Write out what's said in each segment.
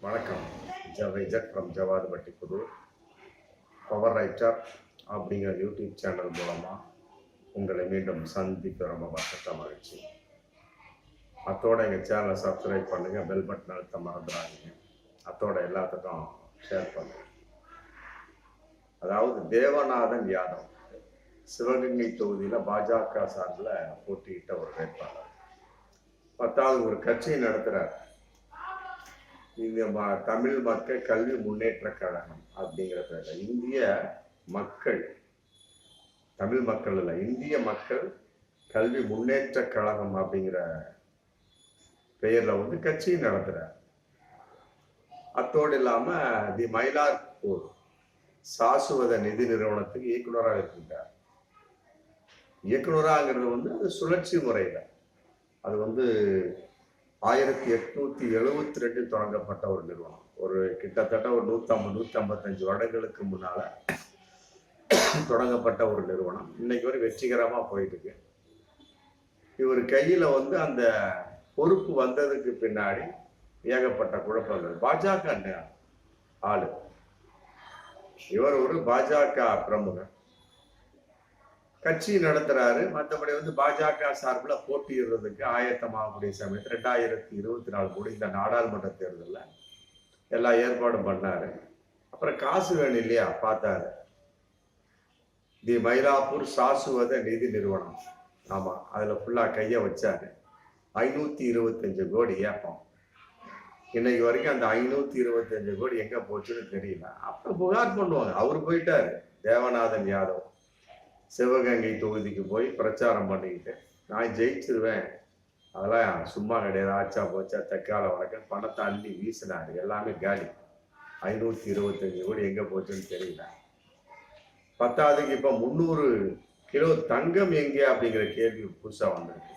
வணக்கம். ஜவைஜட் from Javadupatti Pudur. Power writer அப்படிங்கிற YouTube channel மூலமாக உங்களை மீண்டும் சந்திக்க ரொம்ப வருஷத்த மகிழ்ச்சி. அத்தோட எங்கள் சேனலை சப்ஸ்கிரைப் பண்ணுங்கள், பெல் பட்டன் அழுத்த மறந்துடாதீங்க. அத்தோட எல்லாத்துக்கும் ஷேர் பண்ணுங்கள். அதாவது தேவநாதன் யாதவ் சிவகங்கை தொகுதியில் பாஜக சார்பில் போட்டியிட்ட ஒரு வேட்பாளர். 10வது ஒரு கட்சியை நடத்துகிறார். இந்த தமிழ் மக்கள் கல்வி முன்னேற்ற கழகம் அப்படிங்கிற பேர்ல இந்திய மக்கள், தமிழ் மக்கள் இல்லை, இந்திய மக்கள் கல்வி முன்னேற்ற கழகம் அப்படிங்கிற பெயர்ல கட்சியை நடத்துறார். அத்தோடு இல்லாம தி மயிலாப்பூர் சாசுவத நிதி நிறுவனத்துக்கு இயக்குனராக இருக்கின்றார். இயக்குனராங்கிறது அது சுழற்சி முறையில, அது 1872 தொடங்கப்பட்ட ஒரு நிறுவனம். கிட்டத்தட்ட ஒரு 150-155 வருடங்களுக்கு முன்னால தொடங்கப்பட்ட ஒரு நிறுவனம். இன்னைக்கு வரை வெற்றிகரமா போயிட்டு இருக்கு. இவர் கையில அந்த பொறுப்பு வந்ததுக்கு பின்னாடி ஏகப்பட்ட குழப்பங்கள். பாஜக ஆளு, இவர் ஒரு பாஜக பிரமுகர், கட்சி நடத்துறாரு. மற்றபடி பாஜக சார்பில் போட்டியிடுறதுக்கு ஆயத்தமாகக்கூடிய சமயத்தில் 2024 முடிந்த நாடாளுமன்ற தேர்தலில் எல்லா ஏற்பாடும் பண்ணாரு. அப்புறம் காசு வேணும் இல்லையா, பார்த்தாரு. தி மயிலாப்பூர் சாசுவத நிதி நிறுவனம், ஆமா, அதுல ஃபுல்லா கைய வச்சாரு. 525 கோடி ஏப்பம். இன்னைக்கு வரைக்கும் அந்த 525 கோடி எங்க போச்சுன்னு தெரியல. அப்புறம் புகார் பண்ணுவாங்க. அவரு போயிட்டாரு, தேவநாதன் யாதவ் சிவகங்கை தொகுதிக்கு போய் பிரச்சாரம் பண்ணிக்கிட்டு நான் ஜெயிச்சிருவேன், அதெல்லாம் சும்மா கிடையாது, ஆச்சா போச்சா தக்கால வழக்கம் பணத்தை அள்ளி வீசினாரு. எல்லாமே காலி. 525 கோடி எங்க போச்சுன்னு தெரியல. 10வதுக்கு இப்ப 300 கிலோ தங்கம் எங்கே அப்படிங்கிற கேள்வி புதுசா வந்திருக்கு.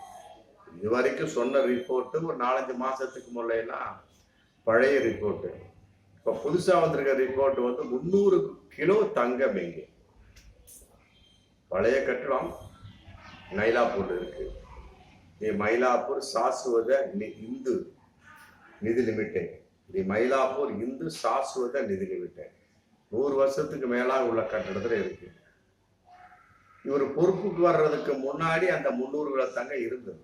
இது வரைக்கும் சொன்ன ரிப்போர்ட்டு ஒரு 4-5 மாசத்துக்கு முன்னெல்லாம் பழைய ரிப்போர்ட்டு. இப்ப புதுசா வந்திருக்க ரிப்போர்ட் 300 கிலோ தங்கம் எங்கே. பழைய கட்டடம் மயிலாப்பூர் இருக்கு. மயிலாப்பூர் சாசுவத இந்து நிதி லிமிடெட், மயிலாப்பூர் இந்து சாசுவத நிதி லிமிடெட் 100 வருஷத்துக்கு மேலாக உள்ள கட்டடத்துல இருக்கு. இவர் பொறுப்புக்கு வர்றதுக்கு முன்னாடி அந்த 300 கிலோ தங்கம் இருந்தது.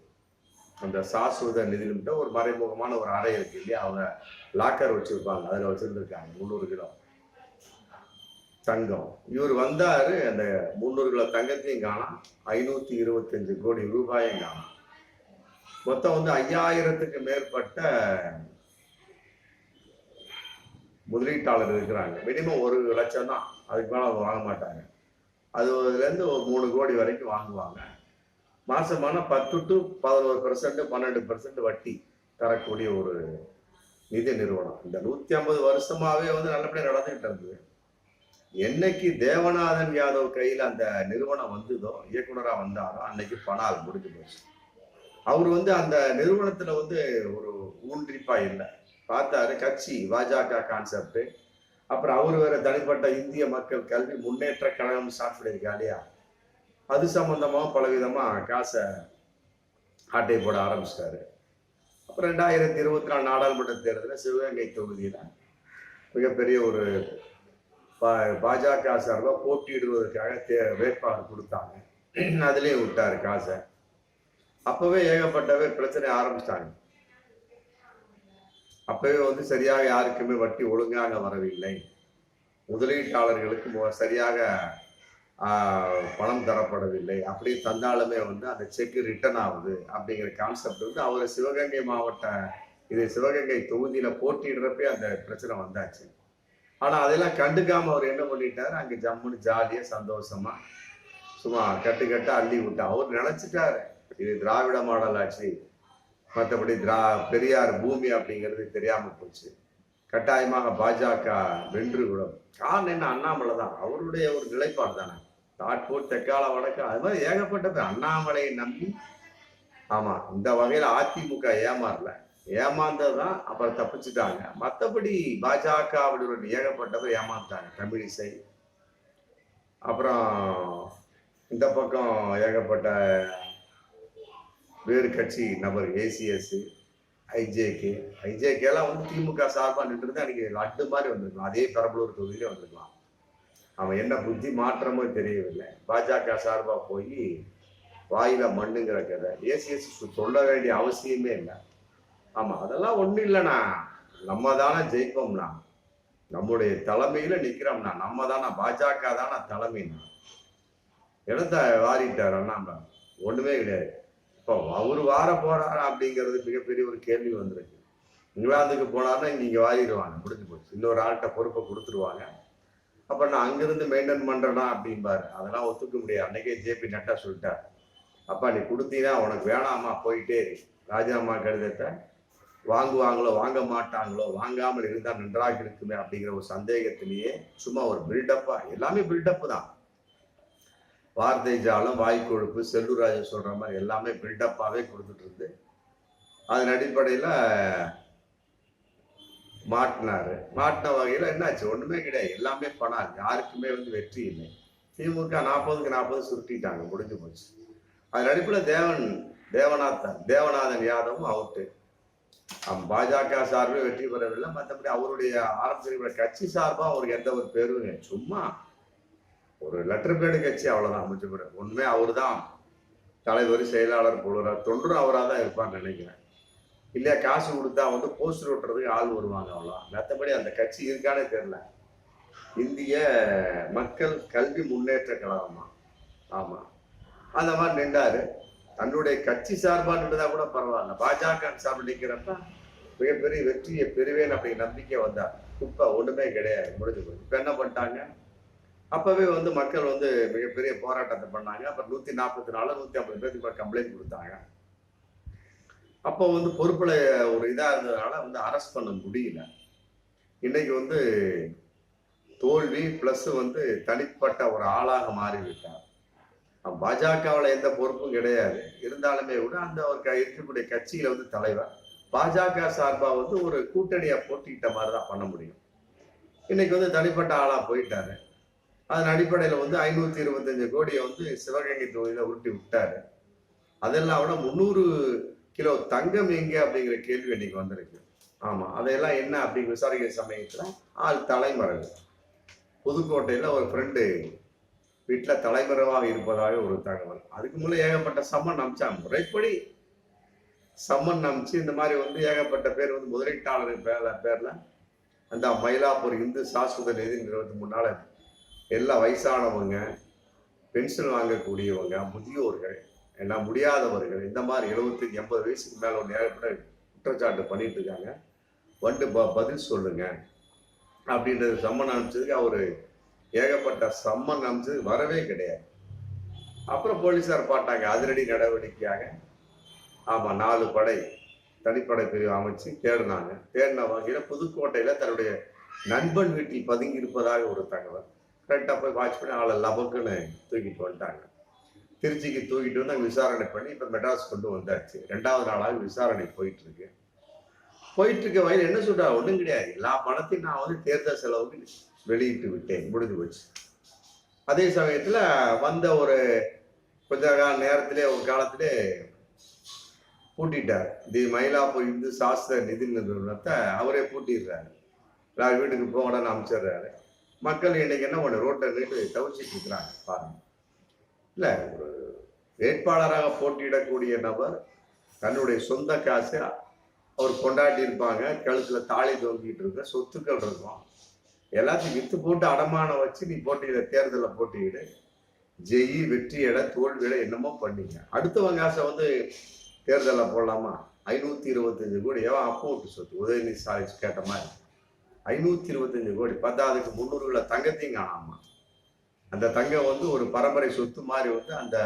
அந்த சாசுவத நிதி லிமிடெட் ஒரு மறைமுகமான ஒரு அறை இருக்கு இல்லையா, அவங்க லாக்கர் வச்சிருப்பாங்க, அதுல வச்சிருந்துருக்காங்க 300 கிலோ தங்கம். இவர் வந்தாரு, அந்த 300 கிலோ தங்கத்தையும் காணாம், 525 கோடி ரூபாயும் காணாம். மொத்தம் 5000த்துக்கு மேற்பட்ட முதலீட்டாளர் இருக்கிறாங்க. மினிமம் 1 லட்சம் தான், அதுக்கு மேல அவங்க வாங்க மாட்டாங்க. அதுல இருந்து ஒரு 3 கோடி வரைக்கும் வாங்குவாங்க. மாசமான 10 to 11%, 12% வட்டி தரக்கூடிய ஒரு நிதி நிறுவனம். இந்த 150 வருஷமாவே நல்லபடியா நடந்துகிட்டு இருந்தது. என்னைக்கு தேவநாதன் யாதவ் கையில் அந்த நிறுவனம் வந்ததோ, இயக்குனரா வந்தாரோ, அன்னைக்கு பணால் முடிஞ்சு போச்சு. அவர் அந்த நிறுவனத்துல ஒரு ஊன்றிப்பா இல்லை. பார்த்தாரு, கட்சி பாஜக கான்செப்ட். அப்புறம் அவர் வேற தனிப்பட்ட இந்திய மக்கள் கல்வி முன்னேற்ற கழகம் ஸ்டார்ட் பண்ணியிருக்கா இல்லையா, அது சம்பந்தமா பலவிதமா காசை ஆட்டை போட ஆரம்பிச்சிட்டாரு. அப்புறம் 2024 நாடாளுமன்ற தேர்தலில் சிவகங்கை தொகுதியில மிகப்பெரிய ஒரு பாஜக சார்பாக போட்டியிடுவதற்காக வேட்பாளர் கொடுத்தாங்க. அதுலயே விட்டாரு காசை. அப்பவே ஏகப்பட்டவே பிரச்சனை ஆரம்பிச்சிட்டாங்க. அப்பவே சரியாக யாருக்குமே வட்டி ஒழுங்காக வரவில்லை, முதலீட்டாளர்களுக்கு சரியாக பணம் தரப்படவில்லை, அப்படி தந்தாலுமே அந்த செக் ரிட்டர்ன் ஆகுது அப்படிங்கிற கான்செப்ட் அவர் சிவகங்கை மாவட்ட, இது சிவகங்கை தொகுதியில போட்டியிடுறப்பே அந்த பிரச்சனை வந்தாச்சு. ஆனா அதெல்லாம் கண்டுக்காம அவர் என்ன பண்ணிட்டாரு, அங்க ஜம்முன்னு ஜாலியா சந்தோஷமா சும்மா கட்டுக்கட்டா அள்ளி விட்டா. அவர் நினைச்சிட்டாரு இது திராவிட மாடல் ஆட்சி, மற்றபடி பெரியார் பூமி அப்படிங்கிறது தெரியாம போச்சு. கட்டாயமாக பாஜக வென்று விடும். காரணம் என்ன, அண்ணாமலை தான், அவருடைய ஒரு நிலைப்பாடு தானே. தாட்போர் தெக்கால வடக்கு, அது மாதிரி ஏகப்பட்ட பேர் அண்ணாமலையை நம்பி. ஆமா, இந்த வகையில அதிமுக ஏமாறல, ஏமாந்ததுதான், அப்புறம் தப்பிச்சுட்டாங்க. மற்றபடி பாஜக அப்படி ஏகப்பட்டவர் ஏமாந்தாங்க. தமிழிசை, அப்புறம் இந்த பக்கம் ஏகப்பட்ட வேறு கட்சி நபர், ஏசிஎஸ், ஐஜேகே ஐஜேகேலாம் வந்து திமுக சார்பா நின்று அன்னைக்கு லட்டு மாதிரி வந்திருக்கலாம். அதே பெரம்பலூர் தொகுதியிலே வந்திருக்கலாம். அவன் என்ன புத்தி மாற்றமோ தெரியவில்லை. பாஜக சார்பா போய் வாயில மண்ணுங்கிற கதை ஏசி சொல்ல வேண்டிய அவசியமே இல்லை. ஆமா, அதெல்லாம் ஒண்ணும் இல்லைண்ணா. நம்ம தானே ஜெயிப்போம்னா, நம்முடைய தலைமையில நிக்கிறோம்னா, நம்ம தானே பாஜக தானே தலைமைனா. இடத்த வாரிட்டார் அண்ணா, ஒண்ணுமே கிடையாது. இப்போ அவரு வார போறாரா அப்படிங்கிறது மிகப்பெரிய ஒரு கேள்வி வந்திருக்கு. இங்கிலாந்துக்கு போனாருன்னா இங்க வாரிடுவாங்க, முடிஞ்சு போச்சு. இன்னொரு ஆள்கிட்ட பொறுப்பை கொடுத்துருவாங்க. அப்ப நான் அங்கிருந்து மெயின்டைன் பண்றேனா அப்படிம்பாரு. அதெல்லாம் ஒத்துக்க முடியாது. அன்னைக்கே ஜேபி நட்டா சொல்லிட்டார், அப்பா நீ கொடுத்தீங்கன்னா உனக்கு வேணாமா, போயிட்டே ராஜினாமா கடிதத்தை வாங்குவாங்களோ வாங்க மாட்டாங்களோ, வாங்காமல் இருந்தால் நன்றாக இருக்குமே அப்படிங்கிற ஒரு சந்தேகத்திலேயே சும்மா ஒரு பில்டப்பா, எல்லாமே பில்டப்பு தான். வார்த்தை ஜாலம், வாய்க்கொழுப்பு, செல்லூராஜ் சொல்ற மாதிரி எல்லாமே பில்டப்பாவே கொடுத்துட்டு இருந்து அதன் அடிப்படையில மாட்டின வகையில என்னாச்சு, ஒண்ணுமே கிடையாது. எல்லாமே பணம், யாருக்குமே வந்து வெற்றி இல்லை. திமுக 40க்கு 40 சுருட்டிட்டாங்க, முடிஞ்சு போச்சு. அதன் அடிப்படையில் தேவநாதன் யாதவும் அவுட்டு. பாஜக சார்பே வெற்றி பெறவில்லை. மற்றபடி அவருடைய ஆரம்பிச்சிருக்கிற கட்சி சார்பா அவருக்கு எந்த ஒரு பேரும், சும்மா ஒரு லெட்டர் பேடு கட்சி, அவ்வளவுதான், முடிஞ்சு போயிட. உண்மை அவரு தான் தலைவர், செயலாளர், பொருளாளர், தொண்டரும் அவராக தான் இருப்பான்னு நினைக்கிறேன். இல்லையா காசு கொடுத்தா வந்து போஸ்டர் ஓட்டுறதுக்கு ஆள் வருவாங்க, அவ்வளோதான். மற்றபடி அந்த கட்சி இருக்கானே தெரியல. இந்திய மக்கள் கல்வி முன்னேற்ற கழகமா, ஆமா, அந்த மாதிரி நின்றாரு. தன்னுடைய கட்சி சார்பா நின்றதா கூட பரவாயில்ல. பாஜக சார்பு நிற்கிறப்ப மிகப்பெரிய வெற்றியை பெறுவேன் அப்படிங்கிற நம்பிக்கை வந்தார். இப்ப ஒண்ணுமே கிடையாது, முடிஞ்சு போய். இப்ப என்ன பண்ணிட்டாங்க, அப்பவே வந்து மக்கள் வந்து மிகப்பெரிய போராட்டத்தை பண்ணாங்க. அப்புறம் 144 150 பேருக்கு கம்ப்ளைண்ட் கொடுத்தாங்க. அப்போ வந்து பொறுப்புல ஒரு இதா இருந்ததுனால வந்து அரெஸ்ட் பண்ண முடியல. இன்னைக்கு வந்து தோல்வி பிளஸ் வந்து தனிப்பட்ட ஒரு ஆளாக மாறிவிட்டார். பாஜகவில் எந்த பொறுப்பும் கிடையாது. இருந்தாலுமே கூட அந்த ஒரு இருக்கக்கூடிய கட்சியில வந்து தலைவர் பாஜக சார்பா வந்து ஒரு கூட்டணியா போட்டிக்கிட்ட மாதிரி தான் பண்ண முடியும். இன்னைக்கு வந்து தனிப்பட்ட ஆளா போயிட்டாரு. அதன் அடிப்படையில வந்து 525 கோடியை வந்து சிவகங்கை தொகுதியில உருட்டி விட்டாரு. அதெல்லாம் விட 300 கிலோ தங்கம் எங்க அப்படிங்கிற கேள்வி இன்னைக்கு வந்திருக்கு. ஆமா, அதையெல்லாம் என்ன அப்படிங்கிற விசாரிக்கிற சமயத்துல ஆள் தலைமறைவு. புதுக்கோட்டையில ஒரு ஃப்ரெண்டு வீட்டுல தலைமறைவாக இருப்பதாக ஒரு தகவல். அதுக்கு முன்னே ஏகப்பட்ட சம்மன் அமிச்சாங்க. முறைப்படி சம்மன் அமிச்சு இந்த மாதிரி வந்து ஏகப்பட்ட பேர் வந்து முதலீட்டாளர் பேர்ல அந்த மயிலாப்பூர் இந்து சாஸ்வத நிதி நிறுவனத்துக்கு முன்னால எல்லா வயசானவங்க, பென்ஷன் வாங்கக்கூடியவங்க, முதியோர்கள், எல்லாம் முடியாதவர்கள், இந்த மாதிரி 75 80 வயசுக்கு மேல ஒரு ஏகப்பட்ட குற்றச்சாட்டு பண்ணிட்டு இருக்காங்க. வந்து பதில் சொல்லுங்க அப்படின்றது சம்மன் அனுப்பிச்சதுக்கு அவரு ஏகப்பட்ட சம்மன் அனுப்பிச்சது வரவே கிடையாது. அப்புறம் போலீசார் பார்த்தாங்க, அதிரடி நடவடிக்கையாக ஆமா 4 படை தனிப்படை பிரிவு அமைச்சு தேடினாங்க. தேடின வகையில புதுக்கோட்டையில தன்னுடைய நண்பன் வீட்டில் பதுங்கி இருப்பதாக ஒரு தகவல். கரெக்டா போய் வாட்ச் பண்ணி ஆளை லபக்குன்னு தூக்கிட்டு வந்துட்டாங்க. திருச்சிக்கு தூக்கிட்டு வந்து அங்கே விசாரணை பண்ணி இப்ப மெட்ராஸ் கொண்டு வந்தாச்சு. 2வது நாளாக விசாரணை போயிட்டு இருக்க வகையில் என்ன சொல்றா, ஒண்ணும் கிடையாது, எல்லா பணத்தையும் நான் வந்து தேர்தல் செலவுக்கு வெளியிட்டு விட்டேன், முடிஞ்சு போச்சு. அதே சமயத்துல வந்த ஒரு கொஞ்ச நேரத்திலே ஒரு காலத்திலே பூட்டிட்டார். மயிலாப்பூர் இந்து சாஸ்திர நிதி நிறுவனத்தை அவரே பூட்டிடுறாரு. எல்லார் வீட்டுக்கு போகணும்னு அமைச்சிடுறாரு. மக்கள் இன்னைக்கு என்ன பண்ண ரோட்டை நின்று தவிச்சிட்டு இருக்கிறாங்க பாருங்க. இல்ல, ஒரு வேட்பாளராக போட்டியிடக்கூடிய நபர் தன்னுடைய சொந்த காசு அவர் கொண்டாடி இருப்பாங்க, கழுத்துல தாலி தொங்கிட்டு இருக்க, சொத்துக்கள் இருக்கும், எல்லாத்தையும் வித்து போட்டு அடமானம் வச்சு நீ போட்டியிட, தேர்தலில் போட்டியிடு, ஜெயி வெற்றியிட தோல்வியிட என்னமோ பண்ணீங்க. அடுத்தவங்க காசை வந்து தேர்தலில் போடலாமா? 525 கோடி எவன் அப்போ விட்டு சொத்து, உதயநிதி ஸ்டாலின் கேட்ட மாதிரி 525 கோடி. 10க்கு 300 கிலோ தங்கத்தையும் காணாமா. அந்த தங்கம் வந்து ஒரு பரம்பரை சொத்து மாதிரி வந்து அந்த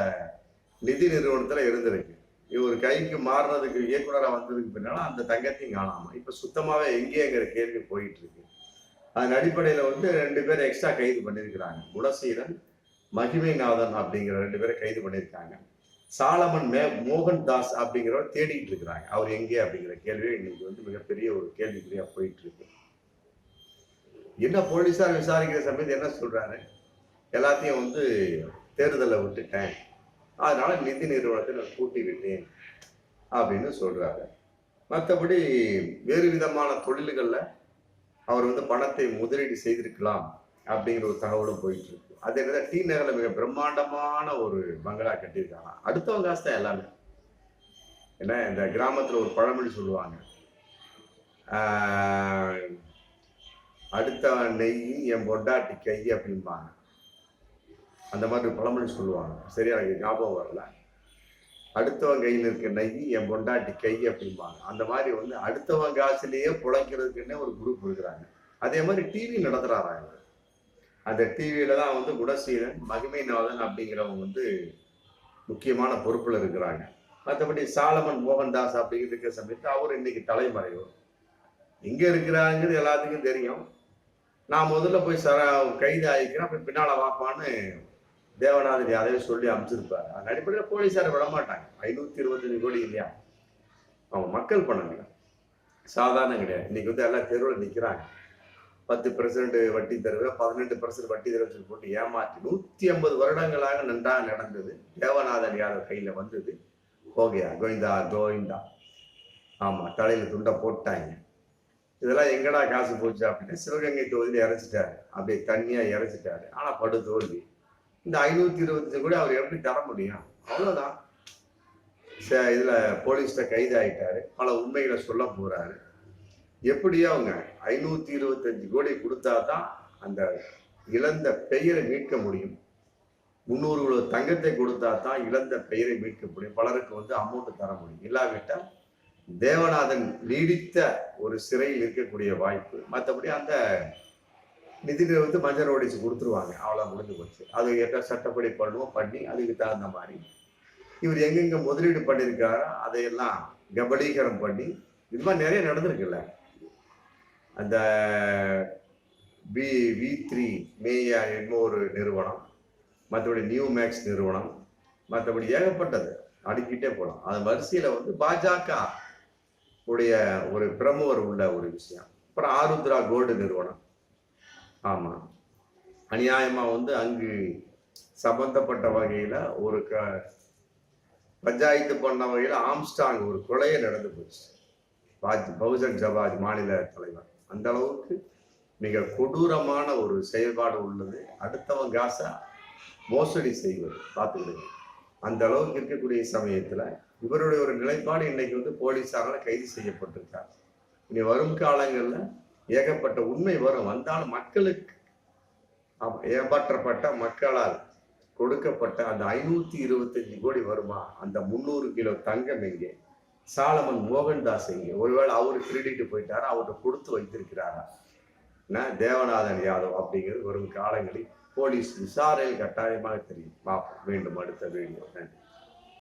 நிதி நிறுவனத்துல இருந்திருக்கு. இவர் கைக்கு மாறினதுக்கு இயக்குனராக வந்ததுக்கு பின்னால அந்த தங்கத்தையும் காணாமா. இப்ப சுத்தமாவே எங்கேங்கிற கேள்வி போயிட்டு இருக்கு. அதன் அடிப்படையில வந்து 2 பேர் எக்ஸ்ட்ரா கைது பண்ணியிருக்கிறாங்க. குணசீலன், மகிமைநாதன் அப்படிங்கிற 2 பேரை கைது பண்ணியிருக்காங்க. சாலமன் மோகன் தாஸ் அப்படிங்கிறவர் தேடிட்டு இருக்கிறாங்க. அவர் எங்கே அப்படிங்கிற கேள்வி இன்னைக்கு வந்து மிகப்பெரிய ஒரு கேள்விக்குறியா போயிட்டு இருக்கு. என்ன போலீசார் விசாரிக்கிற சமயத்து என்ன சொல்றாரு, எல்லாத்தையும் வந்து தேர்தலை விட்டுட்டேன், அதனால நிதி நிறுவனத்தை நான் கூட்டி விட்டேன் அப்படின்னு சொல்றாரு. மற்றபடி வேறு விதமான தொழில்களில் அவர் வந்து பணத்தை முதலீடு செய்திருக்கலாம் அப்படிங்கிற ஒரு தகவலும் போயிட்டு இருக்கு. அதே நேரம் டி நகரில் மிக பிரம்மாண்டமான ஒரு பங்களா கட்டியிருக்காங்க. அடுத்தவங்க காசு தான் எல்லாமே. ஏன்னா இந்த கிராமத்தில் ஒரு பழமொழி சொல்லுவாங்க, அடுத்தவன் நெய் என் பொண்டாட்டி கை அப்படிம்பாங்க. அந்த மாதிரி பழமொழி சொல்லுவாங்க. சரியா எனக்கு ஞாபகம் வரல. அடுத்தவன் கையில் இருக்க நெய் என் பொண்டாட்டி கை அப்படிம்பாங்க. அந்த மாதிரி வந்து அடுத்தவன் காசுலேயே பிழைக்கிறதுக்குன்னே ஒரு குரூப் இருக்கிறாங்க. அதே மாதிரி டிவி நடத்துறாங்க. அந்த டிவியில தான் வந்து குணசீலன், மகிமைநாதன் அப்படிங்கிறவங்க வந்து முக்கியமான பொறுப்புல இருக்கிறாங்க. மற்றபடி சாலமன் மோகன்தாஸ் அப்படிங்கிற இருக்கிற சமயத்து அவர் இன்னைக்கு தலைமறைவு. எங்க இருக்கிறாங்கிறது எல்லாத்துக்கும் தெரியும். நான் முதல்ல போய் கைது ஆகிக்கிறேன், அப்ப பின்னால வாப்பான்னு தேவநாதன் யாரையோ சொல்லி அமைச்சிருப்பாரு. அந்த அடிப்படையில் போலீஸாரை விட மாட்டாங்க. 525 கோடி இல்லையா, அவங்க மக்கள் பணம் சாதாரணம் கிடையாது. இன்னைக்கு வந்து எல்லாம் தெருவில் நிற்கிறாங்க. 10% வட்டி தருவேன், 18% வட்டி தருவேன் போட்டு ஏமாற்றி 150 வருடங்களாக நன்றாக நடந்தது. தேவநாதன் யாதவ் கையில வந்தது. போகையா கோவிந்தா கோவிந்தா. ஆமா, தலையில துண்டை போட்டாங்க. இதெல்லாம் எங்கடா காசு போச்சு அப்படின்னு சிவகங்கை தொகுதியில் இறைச்சிட்டாரு. அப்படியே தண்ணியா இறைச்சிட்டாரு. ஆனா படு தோல்வி. இந்த 525 கூட அவர் எப்படி தர முடியும்? அவ்வளவுதான். இதுல போலீஸ்ல கைது ஆயிட்டாரு. பல உண்மைகளை சொல்ல போறாரு. எப்படியோ அவங்க 525 கோடி கொடுத்தா தான் அந்த இழந்த பெயரை மீட்க முடியும். 300 கிலோ தங்கத்தை கொடுத்தா தான் இழந்த பெயரை மீட்க முடியும். பலருக்கு வந்து அமௌண்ட் தர முடியும். இல்லாவிட்டால் தேவநாதன் நீடித்த ஒரு சிறையில் இருக்கக்கூடிய வாய்ப்பு. மற்றபடி அந்த நிதி நிறுவனத்தை மஞ்சள் நோட்டீஸ் கொடுத்துருவாங்க. அவ்வளோ முடிஞ்சு போச்சு. அது என்ன சட்டப்படி பண்ணுவோம், பண்ணி அதுக்கு தகுந்த மாதிரி இவர் எங்கெங்க முதலீடு பண்ணியிருக்காரோ அதையெல்லாம் கபலீகரம் பண்ணி இது மாதிரி நிறைய நடந்திருக்குல்ல. அந்த V3 மேயா என்னமோ ஒரு நிறுவனம், மற்றபடி நியூ மேக்ஸ் நிறுவனம், மற்றபடி ஏகப்பட்டது அடுக்கிட்டே போகலாம். அது வரிசையில் வந்து பாஜக உடைய ஒரு பிரமுகர் உள்ள ஒரு விஷயம். அப்புறம் ஆருத்ரா கோல்டு நிறுவனம். ஆமாம், அநியாயமாக வந்து அங்கு சம்பந்தப்பட்ட வகையில் ஒரு பஞ்சாயத்து பண்ண வகையில் ஆம்ஸ்டாங் ஒரு கொலையை நடந்து போச்சு. பகுஜன் சமாஜ் மாநில தலைவர். அந்த அளவுக்கு மிக கொடூரமான ஒரு செயல்பாடு உள்ளது. அடுத்தவங்க காசை மோசடி செய்வது பார்த்துக்கிடுங்க. அந்த அளவுக்கு இருக்கக்கூடிய சமயத்துல இவருடைய ஒரு நிலைப்பாடு இன்னைக்கு வந்து போலீஸாரால் கைது செய்யப்பட்டிருக்கார். இனி வரும் காலங்கள்ல ஏகப்பட்ட உண்மை வரும். வந்தாலும் மக்களுக்கு ஏமாற்றப்பட்ட மக்களால் கொடுக்கப்பட்ட அந்த 525 கோடி வருமா? அந்த 300 கிலோ தங்கம் எங்கே? சாலமன் மோகன்தாஸ் எங்கே? ஒருவேளை அவரு கிரெடிட் போயிட்டாரா? அவர்கிட்ட கொடுத்து வைத்திருக்கிறாரா? தேவநாதன் யாதவ் அப்படிங்கிறது வரும் காலங்களில் போலீஸ் விசாரணையில் கட்டாயமாக தெரியும். பார்ப்போம் மீண்டும் அடுத்த வீடியோ. நன்றி.